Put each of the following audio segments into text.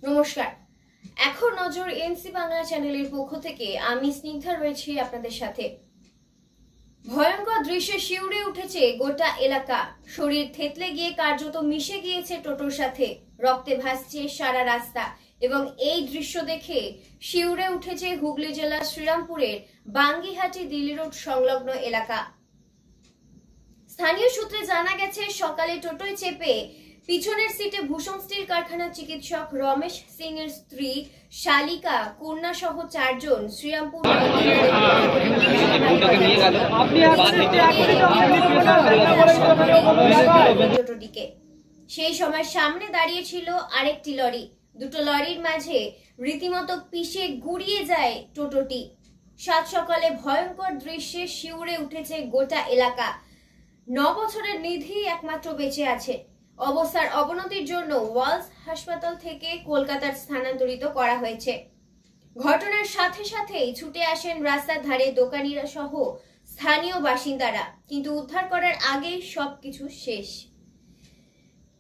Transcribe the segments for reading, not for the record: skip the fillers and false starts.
নমস্কার, এখন নজর এনসি বাংলা চ্যানেলের পক্ষ থেকে আমি স্নিগ্ধা রয়েছি আপনাদের সাথে। ভয়ঙ্কর দৃশ্যে শিউরে উঠেছে গোটা এলাকা। শরীর থেতলে গিয়ে কার্যত মিশে গিয়েছে টোটোর সাথে, রক্তে ভাসছে সারা রাস্তা। এবং এই দৃশ্য দেখে শিউরে উঠেছে হুগলি জেলার শ্রীরামপুরের বাঙ্গিহাটি দিল্লি রোড সংলগ্ন এলাকা। স্থানীয় সূত্রে জানা গেছে, সকালে টোটোয় চেপে পিছনের সিটে ভূষণ স্টিল কারখানার চিকিৎসক রমেশ সিং এর স্ত্রী শালিকা, কন্যা সহ 4 জন শ্রীরামপুর টোটোটিকে। সেই সময় সামনে দাঁড়িয়ে ছিল আরেকটি লরি। দুটো লরির মাঝে রীতিমতো পিষে গুড়িয়ে যায় টোটোটি। সাত সকালে ভয়ঙ্কর দৃশ্যে শিউরে উঠেছে গোটা এলাকা। 9 বছরের নিধি একমাত্র বেঁচে আছে। অবস্থার অবনতির জন্য ওয়ালস হাসপাতাল থেকে কলকাতার স্থানান্তরিত করা হয়েছে। ঘটনার সাথে সাথেই ছুটে আসেন রাস্তার ধারে দোকানিরা সহ স্থানীয় বাসিন্দারা, কিন্তু উদ্ধার করার আগেই সবকিছু শেষ।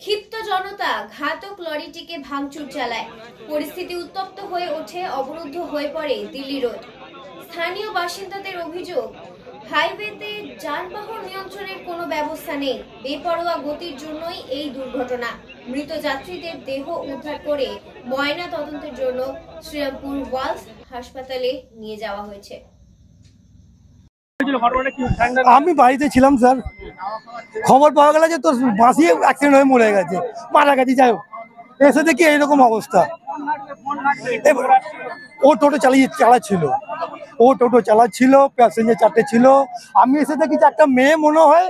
ক্ষিপ্ত জনতা ঘাতক লরিটিকে ভাঙচুর চালায়। পরিস্থিতি উত্তপ্ত হয়ে ওঠে, অবরুদ্ধ হয়ে পড়ে দিল্লি রোড। স্থানীয় বাসিন্দাদের অভিযোগ, হাইওয়েতে যানবাহন নিয়ন্ত্রণের কোনো ব্যবস্থা নেই। বেপরোয়া গতির জন্যই এই দুর্ঘটনা। মৃত যাত্রীদের দেহ উদ্ধার করে ময়না তদন্তের জন্য শ্রীরামপুর ওয়ালস হাসপাতালে নিয়ে যাওয়া হয়েছে। আমি বাড়িতে ছিলাম স্যার, খবর পাওয়া গেল যে তোর বাসি অ্যাক্সিডেন্ট হয়ে মরে গেছে, মারা গেছে। যাই হোক, এসে দেখি এইরকম অবস্থা। ও টোটো চালাচ্ছিল, প্যাসেঞ্জার 4টে ছিল। আমি এসে দেখি যে একটা মেয়ে মনে হয়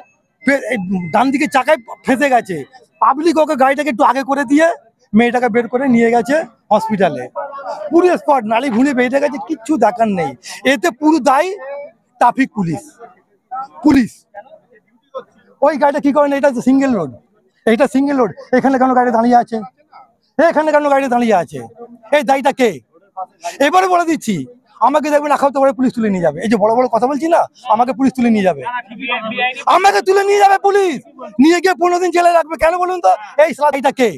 ডান দিকে চাকায় ফেঁসে গেছে। পাবলিক ওকে গাড়িটাকে একটু আগে করে দিয়ে মেয়েটাকে বের করে নিয়ে গেছে হসপিটালে। পুরো স্পট নালি ভুলে বেরিয়ে গেছে, কিচ্ছু দেখার নেই। এতে পুরো দায়ী ট্রাফিক পুলিশ। ওই গাড়িটা কি করেন, এটা সিঙ্গেল রোড, এখানে কেন গাড়ি দাঁড়িয়ে আছে, এই দায়ীটা কে? এবারে বলে দিচ্ছি, আমাকে দেখবেন এক হপ্তাহ পরে পুলিশ তুলে নিয়ে যাবে। এই যে বড় বড় কথা বলছি না, আমাকে পুলিশ তুলে নিয়ে যাবে, পুলিশ নিয়ে গিয়ে 15 দিন জেলে রাখবে। কেন বলুন তো? এই দায়ীটা কে?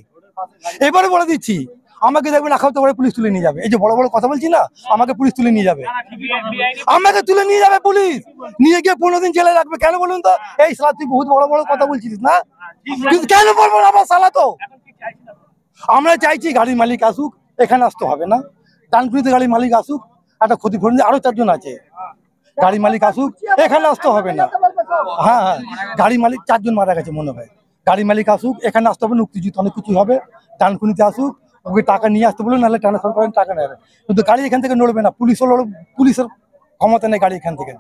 এবারে বলে দিচ্ছি, আমাকে দেখবেন এক সপ্তাহ পরে পুলিশ তুলে নিয়ে যাবে। এই যে বড় বড় কথা বলছি না, আমাকে পুলিশ তুলে নিয়ে যাবে, পুলিশ নিয়ে গিয়ে 15 দিন জেলে রাখবে। কেন বলুন তো? এই শালা তুই বহুত বড় বড় কথা বলছিস না, কিন্তু কেন বলবো না আমার শালা? তো আমরা চাইছি গাড়ির মালিক আসুক, এখানে আসতে হবে না। ডানকুনিতে গাড়ির মালিক আসুক, একটা ক্ষতিপূরণ, আরো 4 জন আছে, গাড়ির মালিক আসুক, এখানে আসতে হবে না। হ্যাঁ, গাড়ির মালিক 4 জন মারা গেছে মনে হয়। গাড়ির মালিক আসুক, এখানে আসতে হবে, মুক্তিযুদ্ধ অনেক কিছু হবে। ডানকুনিতে আসুক, ওকে টাকা নিয়ে আসতে বলুন, নাহলে ট্রান্সফার করেন, টাকা নেবে। কিন্তু গাড়ি এখান থেকে নড়বে না, পুলিশের ক্ষমতা নেই গাড়ি এখান থেকে।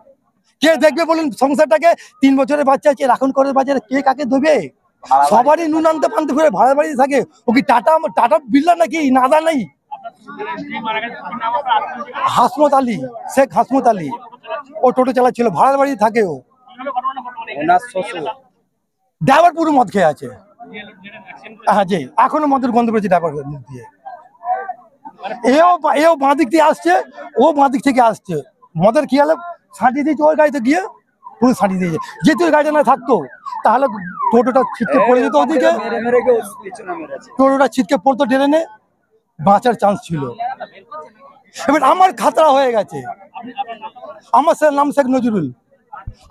কে দেখবে বলুন সংসারটাকে? 3 বছরের বাচ্চা আছে, এখন করে বাজারে কে কাকে দেবে? সবারই নুন আনতে পানতে ফিরে ভাড়া বাড়ি থাকে। ও কি টাটা বিল্ডার নাকি? নাদা নেই। শেখ হাসমত আলী, ও টোটো চালাচ্ছিল, ভাড়ার বাড়ি থাকে। ও ড্রাইভার পুরো মদ খেয়ে আছে। হ্যাঁ জি, এখনো মদের গন্ধ পেয়েছে ড্রাইভার দিয়ে। এও বাঁ দিক দিয়ে আসছে, ও বাঁ দিক থেকে আসছে। মদের খেয়ালে ছাঁটিয়ে দিয়েছে ওই গাড়িতে গিয়ে, পুরো ছাঁটিয়ে দিয়েছে। যেহেতু ওই গাড়িটা না থাকতো, তাহলে টোটোটা ছিটকে পড়ে যেত ওদিকে, টোটোটা ছিটকে পড়তো ট্রেনে, বাঁচার চান্স ছিল। এবার আমার খাতরা হয়ে গেছে। আমার নাম শেখ নজরুল।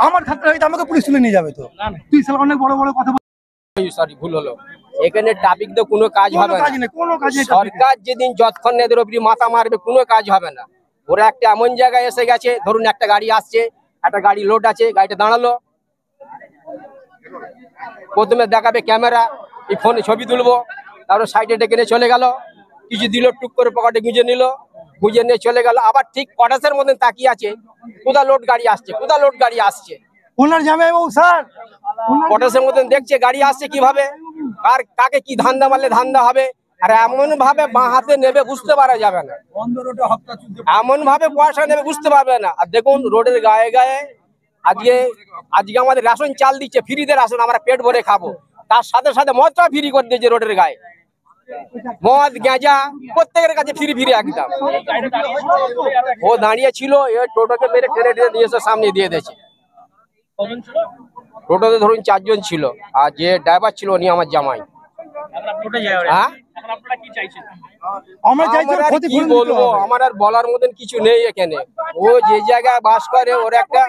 আমার খাতরা হয়ে আমাকে পুলিশ তুলে নিয়ে যাবে। তো তুই অনেক বড় বড় কথা। সরি, ভুল হলো। এখানে ট্রাফিক তো কোনো কাজ হবে না। সরকার যেদিন যতক্ষণ এদের উপরে মাথা মারবে, কোনো কাজ হবে না। ওরা একটা এমন জায়গায় এসে গেছে, ধরুন একটা গাড়ি আসছে, একটা গাড়ি লোড আছে, গাড়িটা দাঁড়ালো, প্রথমে দেখাবে ক্যামেরা, এই ফোনে ছবি তুলবো, তারপর সাইডে ডেকে নিয়ে চলে গেল, কিছু দিল, টুক করে পকেটে গুঁজে নিল, গুঁজে নিয়ে চলে গেল। আবার ঠিক পটাশের মধ্যে তাকিয়ে আছে, কোথা লোড গাড়ি আসছে, ওনার জামাই বাবু স্যার পটাশের মধ্যে দেখছে গাড়ি আসছে কিভাবে, কাকে কি ধান্দা মারলে ধান্দা হবে। আর এমন ভাবে বাঁ হাতে নেবে বুঝতে পারা যাবে না, এমন ভাবে পয়সা নেবে বুঝতে পারবে না। আর দেখুন রোডের গায়ে গায়ে আজকে আমাদের রেশন চাল দিচ্ছে, ফ্রিতে রেশন, আমরা পেট ভরে খাবো, তার সাথে সাথে মদটা ফ্রি করে দিয়েছে রোডের গায়ে। মদ গাঁজা প্রত্যেকের কাছে ফ্রি একদম। ও দাঁড়িয়ে ছিল, টোটোকে মেরে টেনে নিয়ে এসে সামনে দিয়ে দিয়েছে। টোটোতে ধরুন 4 জন ছিল, আর যে ড্রাইভার ছিল উনি আমার জামাই। হ্যাঁ, আমরা চাইছি আমার আর ক্ষতি কি বলবো, আমার আর বলার মতন কিছু নেই এখানে। ও যে জায়গায় বাস করে, ওর একটা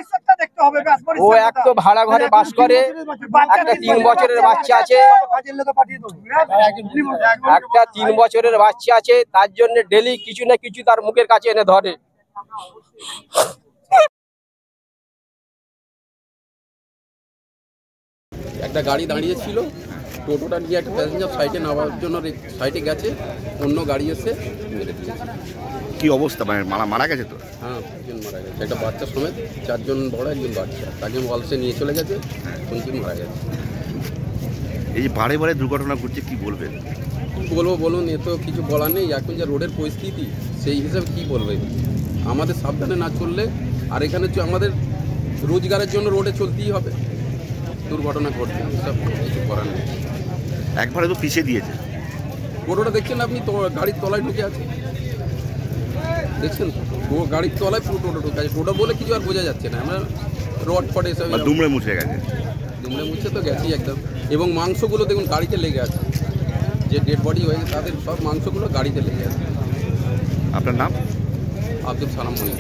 ও এক তো ভাড়া ঘরে বাস করে, একটা 3 বছরের বাচ্চা আছে, একটা 3 বছরের বাচ্চা আছে, তার জন্য ডেলি কিছু না কিছু তার মুখের কাছে এনে ধরে। একটা গাড়ি দাঁড়িয়ে ছিল, টোটোটা নিয়ে একটা প্যাসেঞ্জার সাইডে নামার জন্য সাইডে গেছে, অন্য গাড়ি এসে মেরে দিয়েছে। কি অবস্থা, মানে মারা গেছে তো? হ্যাঁ, 2 জন মারা গেছে, একটা বাচ্চা সমেত, 4 জন বড়, 1 জন বাচ্চা। তাকে ওয়ালসে নিয়ে চলে গেছে, 3 জন মারা গেছে। এই যে বারে বারে দুর্ঘটনা ঘটছে, কি বলবেন? কী বলবো বলুন, এ তো কিছু বলার নেই। এখন যে রোডের পরিস্থিতি, সেই হিসাবে কী বলবে, আমাদের সাবধানে না চললে, আর এখানে আমাদের রোজগারের জন্য রোডে চলতেই হবে, দুর্ঘটনা ঘটছে, সব কিছু করার নেই। একবারে তো পিছিয়ে দিয়েছে টোটোটা দেখছেন আপনি, তো গাড়ির তলায় ঢুকে আছে, দেখছেন তো, গাড়ির তলায় পুরো টোটো ঢুকে আছে। টোটো বলে কিছু আর বোঝা যাচ্ছে না, আমরা রড ফট এসব দুমড়ে মুছে গেছে। দুমড়ে মুছে তো গেছি একদম। এবং মাংসগুলো দেখুন গাড়িতে লেগে আছে, যে ডেড বডি হয়েছে তাদের সব মাংসগুলো গাড়িতে লেগে আছে। আপনার নাম? আব্দুল সালাম মনির।